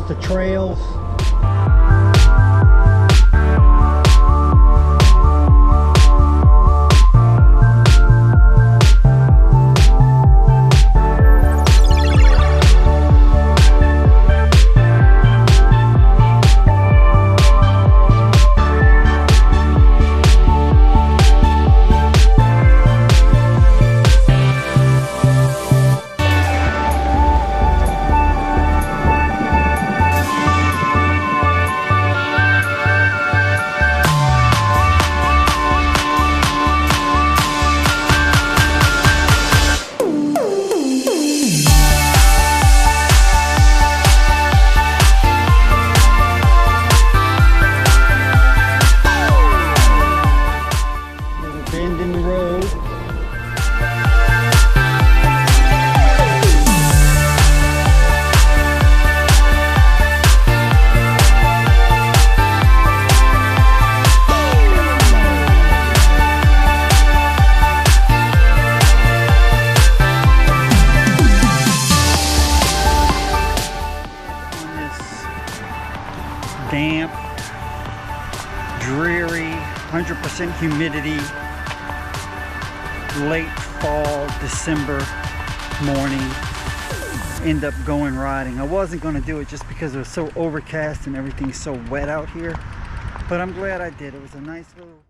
the trails. Damp, dreary, 100% humidity, late fall, December morning. End up going riding. I wasn't going to do it just because it was so overcast and everything's so wet out here, but I'm glad I did. It was a nice little